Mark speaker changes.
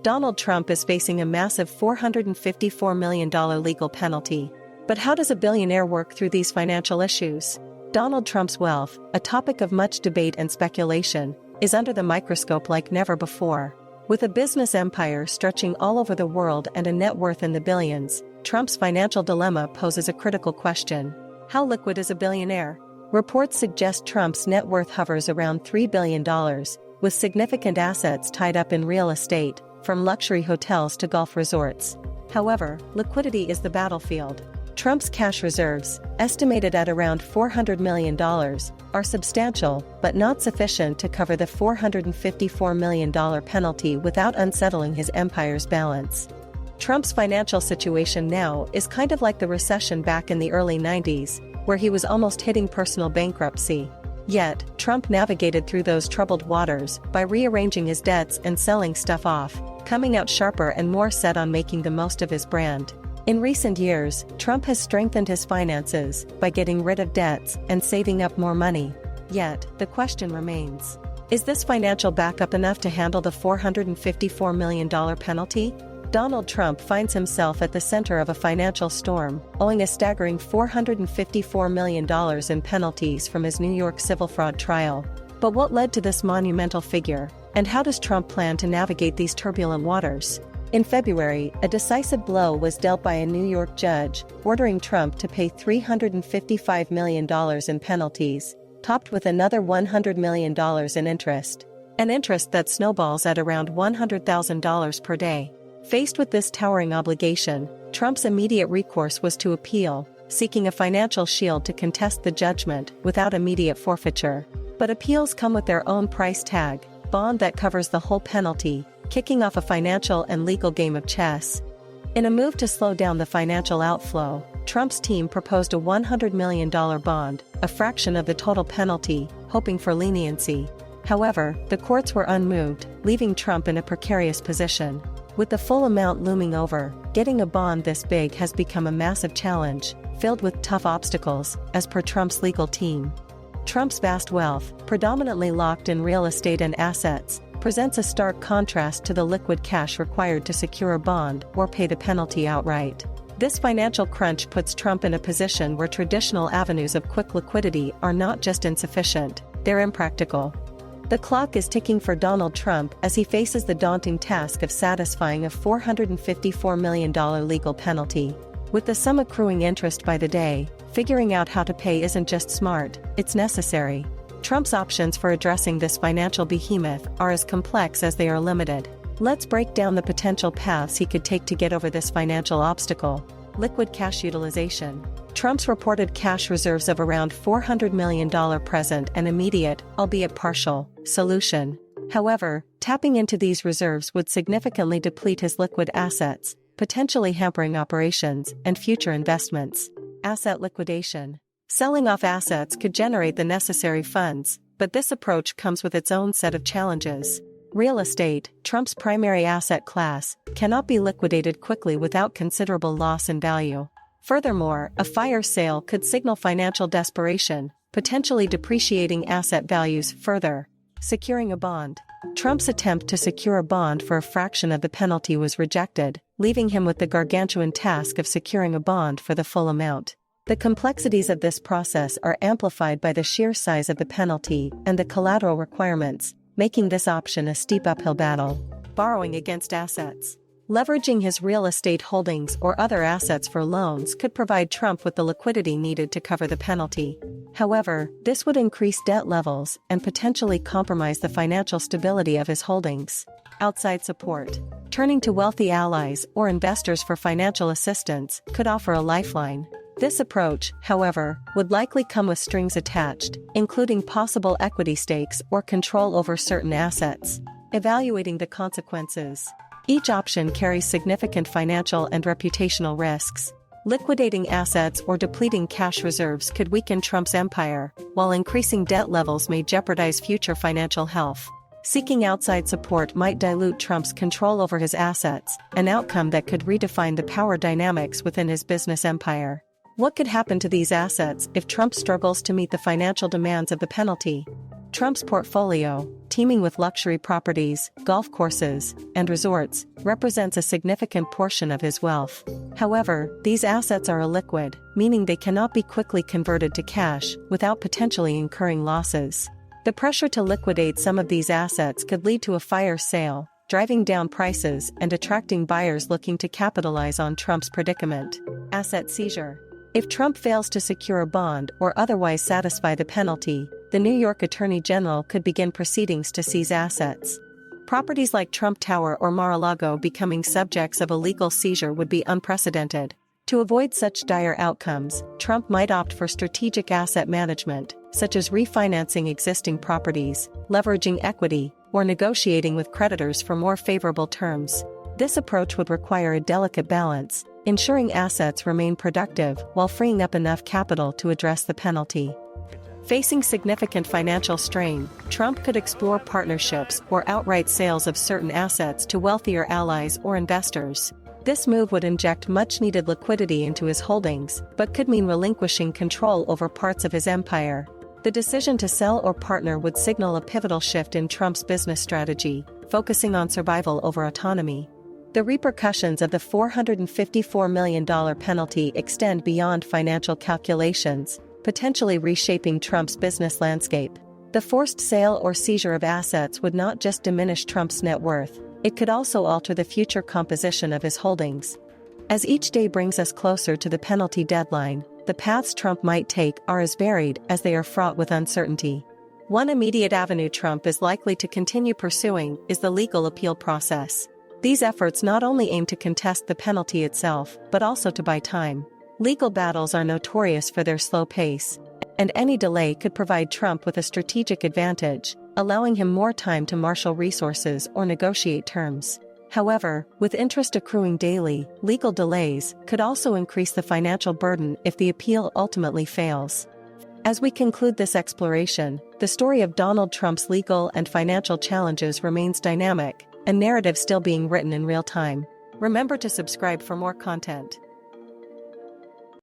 Speaker 1: Donald Trump is facing a massive $454 million legal penalty. But how does a billionaire work through these financial issues? Donald Trump's wealth, a topic of much debate and speculation, is under the microscope like never before. With a business empire stretching all over the world and a net worth in the billions, Trump's financial dilemma poses a critical question. How liquid is a billionaire? Reports suggest Trump's net worth hovers around $3 billion, with significant assets tied up in real estate, from luxury hotels to golf resorts. However, liquidity is the battlefield. Trump's cash reserves, estimated at around $400 million, are substantial but not sufficient to cover the $454 million penalty without unsettling his empire's balance. Trump's financial situation now is kind of like the recession back in the early 90s, where he was almost hitting personal bankruptcy. Yet, Trump navigated through those troubled waters by rearranging his debts and selling stuff off, coming out sharper and more set on making the most of his brand. In recent years, Trump has strengthened his finances by getting rid of debts and saving up more money. Yet, the question remains: is this financial backup enough to handle the $454 million penalty? Donald Trump finds himself at the center of a financial storm, owing a staggering $454 million in penalties from his New York civil fraud trial. But what led to this monumental figure, and how does Trump plan to navigate these turbulent waters? In February, a decisive blow was dealt by a New York judge, ordering Trump to pay $355 million in penalties, topped with another $100 million in interest. An interest that snowballs at around $100,000 per day. Faced with this towering obligation, Trump's immediate recourse was to appeal, seeking a financial shield to contest the judgment without immediate forfeiture. But appeals come with their own price tag: bond that covers the whole penalty, kicking off a financial and legal game of chess. In a move to slow down the financial outflow, Trump's team proposed a $100 million bond, a fraction of the total penalty, hoping for leniency. However, the courts were unmoved, leaving Trump in a precarious position. With the full amount looming over, getting a bond this big has become a massive challenge, filled with tough obstacles, as per Trump's legal team. Trump's vast wealth, predominantly locked in real estate and assets, presents a stark contrast to the liquid cash required to secure a bond or pay the penalty outright. This financial crunch puts Trump in a position where traditional avenues of quick liquidity are not just insufficient, they're impractical. The clock is ticking for Donald Trump as he faces the daunting task of satisfying a $454 million legal penalty. With the sum accruing interest by the day, figuring out how to pay isn't just smart, it's necessary. Trump's options for addressing this financial behemoth are as complex as they are limited. Let's break down the potential paths he could take to get over this financial obstacle. Liquid cash utilization. Trump's reported cash reserves of around $400 million present and immediate, albeit partial, solution. However, tapping into these reserves would significantly deplete his liquid assets, potentially hampering operations and future investments. Asset liquidation. Selling off assets could generate the necessary funds, but this approach comes with its own set of challenges. Real estate, Trump's primary asset class, cannot be liquidated quickly without considerable loss in value. Furthermore, a fire sale could signal financial desperation, potentially depreciating asset values further. Securing a bond. Trump's attempt to secure a bond for a fraction of the penalty was rejected, leaving him with the gargantuan task of securing a bond for the full amount. The complexities of this process are amplified by the sheer size of the penalty and the collateral requirements, making this option a steep uphill battle. Borrowing against assets. Leveraging his real estate holdings or other assets for loans could provide Trump with the liquidity needed to cover the penalty. However, this would increase debt levels and potentially compromise the financial stability of his holdings. Outside support. Turning to wealthy allies or investors for financial assistance could offer a lifeline. This approach, however, would likely come with strings attached, including possible equity stakes or control over certain assets. Evaluating the consequences. Each option carries significant financial and reputational risks. Liquidating assets or depleting cash reserves could weaken Trump's empire, while increasing debt levels may jeopardize future financial health. Seeking outside support might dilute Trump's control over his assets, an outcome that could redefine the power dynamics within his business empire. What could happen to these assets if Trump struggles to meet the financial demands of the penalty? Trump's portfolio. teeming with luxury properties, golf courses, and resorts, represents a significant portion of his wealth. However, these assets are illiquid, meaning they cannot be quickly converted to cash without potentially incurring losses. The pressure to liquidate some of these assets could lead to a fire sale, driving down prices and attracting buyers looking to capitalize on Trump's predicament. Asset seizure. If Trump fails to secure a bond or otherwise satisfy the penalty, the New York Attorney General could begin proceedings to seize assets. Properties like Trump Tower or Mar-a-Lago becoming subjects of a legal seizure would be unprecedented. To avoid such dire outcomes, Trump might opt for strategic asset management, such as refinancing existing properties, leveraging equity, or negotiating with creditors for more favorable terms. This approach would require a delicate balance, ensuring assets remain productive while freeing up enough capital to address the penalty. Facing significant financial strain, Trump could explore partnerships or outright sales of certain assets to wealthier allies or investors. This move would inject much-needed liquidity into his holdings, but could mean relinquishing control over parts of his empire. The decision to sell or partner would signal a pivotal shift in Trump's business strategy, focusing on survival over autonomy. The repercussions of the $454 million penalty extend beyond financial calculations, potentially reshaping Trump's business landscape. The forced sale or seizure of assets would not just diminish Trump's net worth, it could also alter the future composition of his holdings. As each day brings us closer to the penalty deadline, the paths Trump might take are as varied as they are fraught with uncertainty. One immediate avenue Trump is likely to continue pursuing is the legal appeal process. These efforts not only aim to contest the penalty itself, but also to buy time. Legal battles are notorious for their slow pace, and any delay could provide Trump with a strategic advantage, allowing him more time to marshal resources or negotiate terms. However, with interest accruing daily, legal delays could also increase the financial burden if the appeal ultimately fails. As we conclude this exploration, the story of Donald Trump's legal and financial challenges remains dynamic, a narrative still being written in real time. Remember to subscribe for more content.